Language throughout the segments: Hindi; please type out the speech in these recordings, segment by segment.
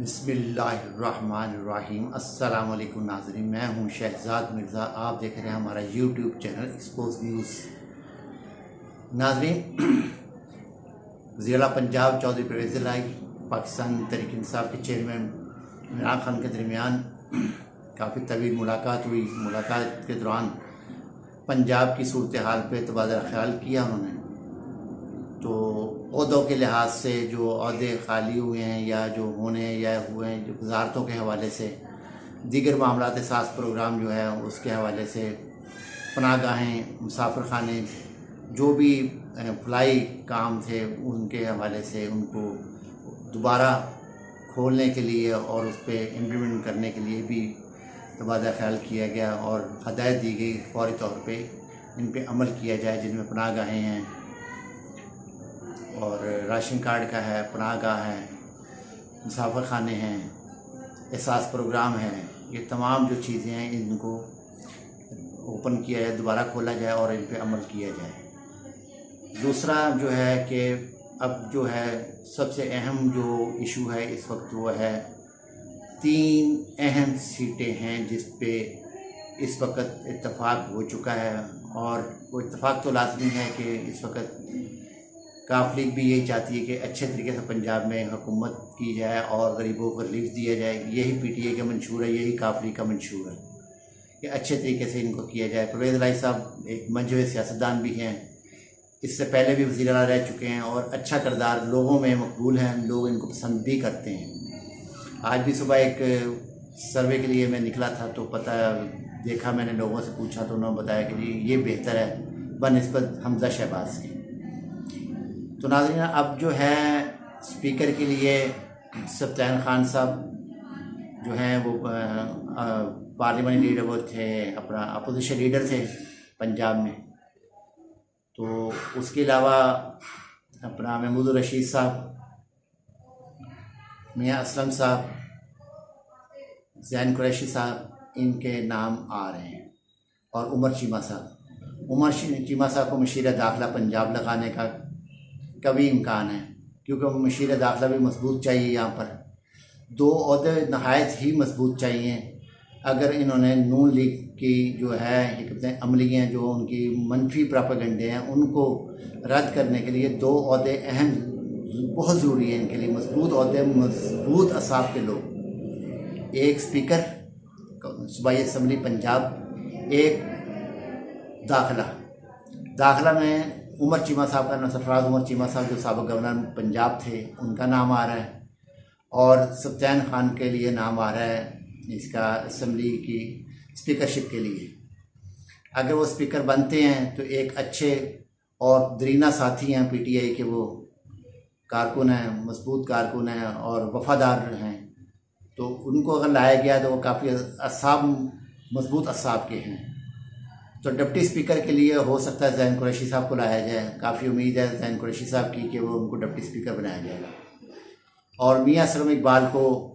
बिस्मिल्लाहिर्रहमानिर्रहीम। अस्सलाम वालेकुम नाज़रीन, मैं हूं शहजाद मिर्ज़ा। आप देख रहे हैं हमारा यूट्यूब चैनल एक्सपोज न्यूज़। नाज़रीन, ज़िला पंजाब चौधरी परवेज़ इलाही पाकिस्तान तहरीक इंसाफ के चेयरमैन इमरान खान के दरमियान काफ़ी तवील मुलाकात हुई। मुलाकात के दौरान पंजाब की सूरत हाल पर तबादला ख्याल किया उन्होंने। तो ओहदों के लिहाज से जो ओहदे खाली हुए हैं या जो होने या हुए हैं, जो वजारतों के हवाले से, दीगर मामलात सास प्रोग्राम जो है उसके हवाले से, पनाहगाहें, मुसाफिर खाने, जो भी फलाई काम थे उनके हवाले से उनको दोबारा खोलने के लिए और उस पर इम्प्लीमेंट करने के लिए भी तबादला ख्याल किया गया और हदायत दी गई फौरी तौर पे इन पे अमल किया जाए, जिनमें पनाहगाहें हैं और राशन कार्ड का है, पनाहगाह है, मुसाफिर खाने हैं, एहसास प्रोग्राम है। ये तमाम जो चीज़ें हैं इनको ओपन किया जाए, दोबारा खोला जाए और इन पे अमल किया जाए। दूसरा जो है कि अब जो है सबसे अहम जो इशू है इस वक्त वो है 3 अहम सीटें हैं जिस पे इस वक्त इत्तफाक हो चुका है। और वो इत्तफाक तो लाजमी है कि इस वक्त काफ लीग भी यही चाहती है कि अच्छे तरीके से पंजाब में हुकूमत की जाए और गरीबों को रिलीफ दिया जाए। यही PTI का मंशूर है, यही काफ लीग का मंशूर है कि अच्छे तरीके से इनको किया जाए। परवेज़ इलाही साहब एक मंजूर सियासतदान भी हैं, इससे पहले भी वज़ीर आला रह चुके हैं और अच्छा किरदार लोगों में मकबूल हैं, लोग इनको पसंद भी करते हैं। आज भी सुबह एक सर्वे के लिए मैं निकला था तो पता देखा, मैंने लोगों से पूछा तो उन्होंने बताया कि जी ये बेहतर है बनिस्बत हमजा शहबाज के। तो नाज़रीन, अब जो है स्पीकर के लिए सब्तान खान साहब जो हैं वो पार्लियामेंट लीडर वो थे, अपना अपोजिशन लीडर थे पंजाब में। तो उसके अलावा अपना महमूद रशीद साहब, मियाँ असलम साहब, ज़ैन कुरैशी साहब, इनके नाम आ रहे हैं। और उमर चीमा साहब को मशीर दाखिला पंजाब लगाने का कभी इम्कान है, क्योंकि मशीर दाखिला भी मजबूत चाहिए। यहाँ पर 2 ओहदे नहायत ही मजबूत चाहिए। अगर इन्होंने नून लीग की जो है हिकमतें अमलियाँ, जो उनकी मनफी प्रोपेगेंडे हैं, उनको रद्द करने के लिए 2 ओहदे अहम बहुत ज़रूरी है इनके लिए। मजबूत ओहदे, मजबूत असाब के लोग, एक स्पीकर सूबाई असम्बली पंजाब, एक दाखिला में उमर चीमा साहब का, सरफराज उमर चीमा साहब जो साबिक़ गवर्नर पंजाब थे, उनका नाम आ रहा है। और सब्तान खान के लिए नाम आ रहा है इसका असम्बली की स्पीकरशिप के लिए। अगर वो स्पीकर बनते हैं तो एक अच्छे और दरीना साथी हैं PTI के, वो कारकुन हैं, मजबूत कारकुन हैं और वफादार हैं। तो उनको अगर लाया गया तो वो काफ़ी असाब, मजबूत असाब के हैं। तो डिप्टी स्पीकर के लिए हो सकता है ज़ैन कुरैशी साहब को लाया जाए। काफ़ी उम्मीद है ज़ैन कुरैशी साहब की कि वो उनको डिप्टी स्पीकर बनाया जाएगा। और मियाँ असलम इकबाल को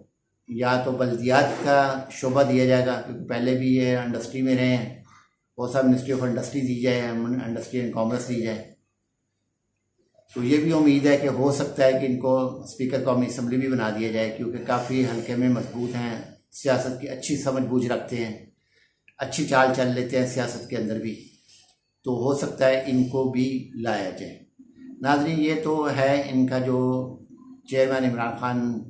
या तो बल्दियात का शोबा दिया जाएगा, क्योंकि पहले भी ये इंडस्ट्री में रहे हैं, वो सब मिनिस्ट्री ऑफ इंडस्ट्री दी जाए, इंडस्ट्री एंड कॉमर्स दी जाए। तो ये भी उम्मीद है कि हो सकता है कि इनको स्पीकर कौमी असम्बली भी बना दिया जाए, क्योंकि काफ़ी हल्के में मजबूत हैं, सियासत की अच्छी समझ बूझ रखते हैं, अच्छी चाल चल लेते हैं सियासत के अंदर भी। तो हो सकता है इनको भी लाया जाए। नाज़रीन, ये तो है इनका जो चेयरमैन इमरान खान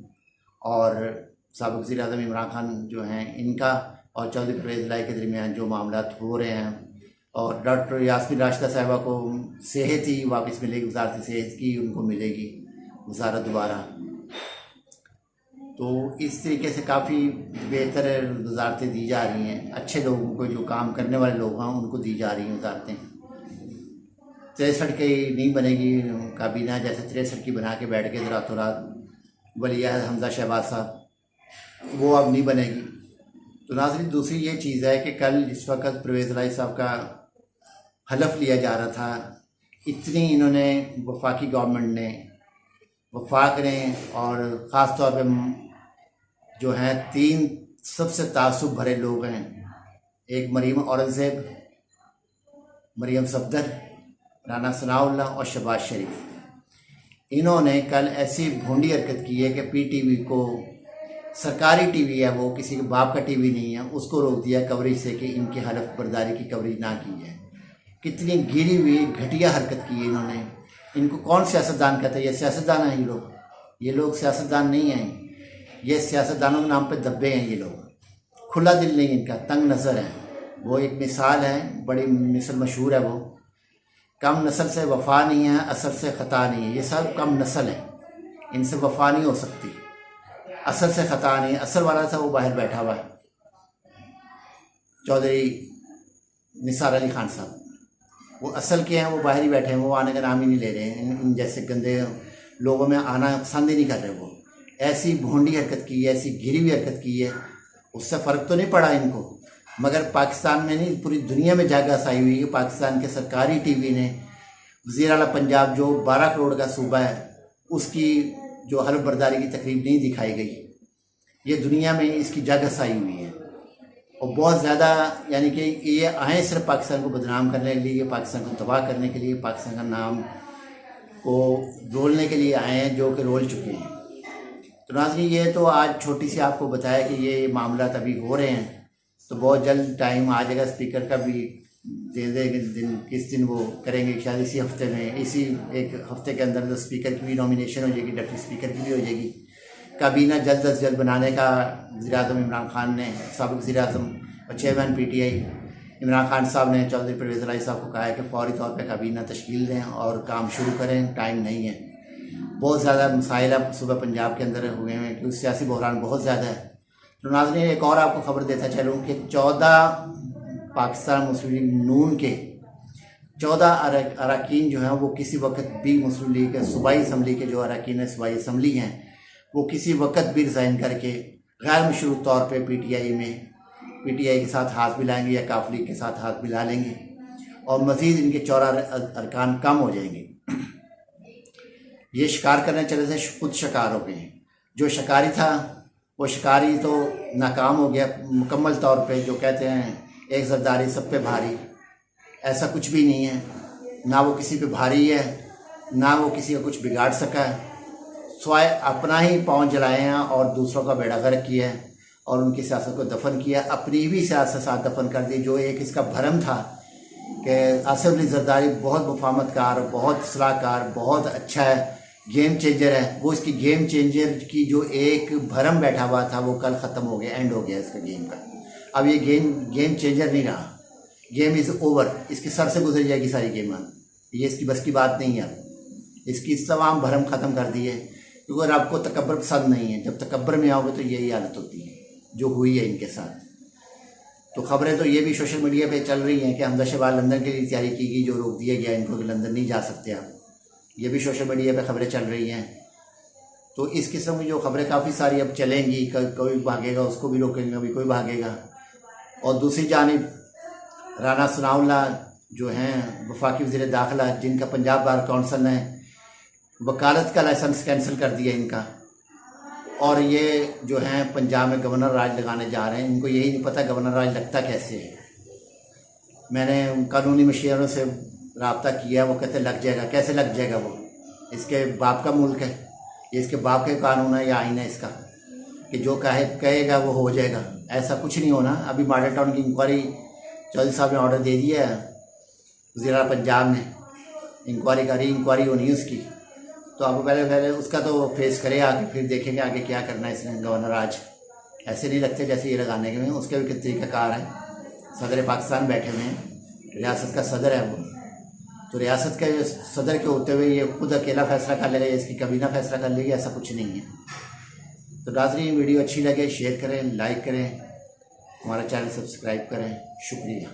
और साबिक़ वज़ीर आज़म इमरान खान जो हैं, इनका और चौधरी परवेज़ इलाही के दरमियान जो मामलात हो रहे हैं। और डॉक्टर यास्मीन राशिदा साहिबा को सेहत ही वापस मिलेगी, वज़ारत सेहत की उनको मिलेगी वज़ारत दोबारा। तो इस तरीके से काफ़ी बेहतर वज़ारतें दी जा रही हैं। अच्छे लोगों को, जो काम करने वाले लोग हैं, उनको दी जा रही हैं वज़ारतें। 63 की नहीं बनेगी काबीना, जैसे 63 की बना के बैठ के रातों रात वलिया हमजा शहबाज साहब, वो अब नहीं बनेगी। तो नाज़रीन, दूसरी ये चीज़ है कि कल जिस वक्त परवेज़ इलाही साहब का हलफ लिया जा रहा था, इतनी इन्होंने वफाकी गवर्नमेंट ने, वफाक ने, और ख़ास तौर पे जो हैं 3 सबसे तासुब भरे लोग हैं, एक मरीम औरंगज़ेब, मरीम सफदर, राना सनाउल्लाह और शहबाज शरीफ। इन्होंने कल ऐसी भोंडी हरकत की है कि PTV को सरकारी टीवी है, वो किसी के बाप का टीवी नहीं है, उसको रोक दिया कवरेज से कि इनकी हलफ बर्दारी की कवरेज ना की है। कितनी गिरी हुई घटिया हरकत की है इन्होंने। इनको कौन सियासतदान कहता है? ये सियासतदान हैं ये लोग सियासतदान नहीं हैं, ये सियासतदानों के नाम पे दब्बे हैं ये लोग। खुला दिल नहीं इनका, तंग नज़र है। वो एक मिसाल है, बड़ी मिसल मशहूर है वो, कम नस्ल से वफा नहीं है, असल से ख़ता नहीं है। ये सब कम नस्ल है, इनसे वफा नहीं हो सकती। असल से ख़ता नहीं है, असल वाला था वो बाहर बैठा हुआ है, चौधरी निसार अली खान साहब। वो असल के हैं, वो बाहर ही बैठे हैं, वो आने का नाम ही नहीं ले रहे हैं। इन जैसे गंदे लोगों में आना पसंद ही नहीं कर रहे। वो ऐसी भोंडी हरकत की है, ऐसी घिरी हुई हरकत की है, उससे फ़र्क तो नहीं पड़ा इनको। मगर पाकिस्तान में नहीं, पूरी दुनिया में जागस आई हुई है। पाकिस्तान के सरकारी टीवी ने वज़ीर आला पंजाब, जो 12 करोड़ का सूबा है, उसकी जो हलफ बर्दारी की तकरीब नहीं दिखाई गई। ये दुनिया में इसकी जागस आई हुई है और बहुत ज़्यादा, यानी कि ये आए सिर्फ पाकिस्तान को बदनाम करने के लिए, पाकिस्तान को तबाह करने के लिए, पाकिस्तान का नाम को रोलने के लिए आए हैं, जो कि रोल चुके हैं। तो नाज़रीन, ये तो आज छोटी सी आपको बताया कि ये मामला अभी हो रहे हैं। तो बहुत जल्द टाइम आ जाएगा, स्पीकर का भी दे देंगे दिन, किस दिन वो करेंगे, शायद इसी हफ्ते में, इसी एक हफ्ते के अंदर तो स्पीकर की भी नॉमिनेशन हो जाएगी, डिप्टी स्पीकर की भी हो जाएगी। काबीना जल्द अज जल्द बनाने का वज़ीर-ए-आज़म इमरान खान ने, साबिक़ वज़ीर-ए-आज़म और चेयरमैन PTI इमरान खान साहब ने चौधरी परवेज़ इलाही साहब को कहा है कि फ़ौरी तौर पर काबीना तश्कील दें और काम शुरू करें, टाइम नहीं है। बहुत ज़्यादा मसाइल अब सुबह पंजाब के अंदर हुए हैं क्योंकि सियासी बहरान बहुत ज़्यादा है। तो नाज़रीन, एक और आपको खबर देता चलूँ कि 14 पाकिस्तान मुस्लिम लीग नून के 14 अरकान जो हैं वो किसी वक्त भी मुस्लिम लीग के सूबाई असम्बली के जो अरकान सूबाई असम्बली हैं वो किसी वक्त भी रिज़ाइन करके गैर मशरूत तौर पे PTI के साथ हाथ मिलाएंगे या काफ लीग के साथ हाथ मिला लेंगे और मज़ीद इनके 14 अरकान कम हो जाएंगे। ये शिकार करने चले थे, खुद शिकार हो गए। जो शिकारी था वो शिकारी तो नाकाम हो गया मुकम्मल तौर पे। जो कहते हैं एक ज़रदारी सब पे भारी, ऐसा कुछ भी नहीं है। ना वो किसी पे भारी है, ना वो किसी का कुछ बिगाड़ सका है, स्वाय अपना ही पाँव जलाए हैं और दूसरों का बेड़ा गर्क किया है और उनकी सियासत को दफन किया, अपनी भी सियासत साथ दफन कर दी। जो एक इसका भरम था कि आसिफ अली ज़रदारी बहुत मुफाहमतकार, बहुत सलाहकार, बहुत अच्छा है, गेम चेंजर है, वो इसकी गेम चेंजर की जो एक भरम बैठा हुआ था वो कल ख़त्म हो गया, एंड हो गया इसका गेम का। अब ये गेम चेंजर नहीं रहा, गेम इज़ ओवर, इसके सर से गुजर जाएगी सारी गेम। ये इसकी बस की बात नहीं है। अब इसकी तमाम भरम ख़त्म कर दी है क्योंकि अगर आपको तकब्बर पसंद नहीं है, जब तकब्बर में आओगे तो यही हालत होती है जो हुई है इनके साथ। तो खबरें तो ये भी सोशल मीडिया पे चल रही हैं कि हमजा शहबाज लंदन के लिए तैयारी की गई, जो रोक दिया गया इनको कि लंदन नहीं जा सकते आप। ये भी सोशल मीडिया पे खबरें चल रही हैं। तो इस किस्म की जो खबरें काफ़ी सारी अब चलेंगी, कोई भागेगा उसको भी रोकेंगे, अभी कोई भागेगा। और दूसरी जानिब राना सनाउल्लाह जो हैं वफाकी वज़ीर दाखिला, जिनका पंजाब बार काउंसिल ने वकालत का लाइसेंस कैंसिल कर दिया इनका, और ये जो हैं पंजाब में गवर्नर राज लगाने जा रहे हैं। इनको यही नहीं पता गवर्नर राज लगता कैसे है। मैंने कानूनी मशीरों से रब्ता किया, वो कहते लग जाएगा। कैसे लग जाएगा? वो इसके बाप का मुल्क है, ये इसके बाप के कानून है या आइन है इसका कि जो कहेगा वो हो जाएगा। ऐसा कुछ नहीं होना। अभी मॉडल टाउन की इंक्वायरी चौधरी साहब ने ऑर्डर दे दिया है, वज़ीर आला पंजाब ने इंक्वायरी करी, इंक्वायरी होनी है उसकी। तो आपको पहले उसका तो फेस करे आगे, फिर देखेंगे आगे क्या करना है इसने। गवर्नर आज ऐसे नहीं लगते जैसे ये लगाने के में, उसके भी कितने तरीक़ाकार है। सदर पाकिस्तान बैठे हुए हैं, रियासत का सदर है वो, तो रियासत के सदर के होते हुए ये खुद अकेला फ़ैसला कर लेगा, इसकी काबीना फ़ैसला कर लेगी, ऐसा कुछ नहीं है। तो नाज़रीन, वीडियो अच्छी लगे शेयर करें, लाइक करें, हमारा चैनल सब्सक्राइब करें। शुक्रिया।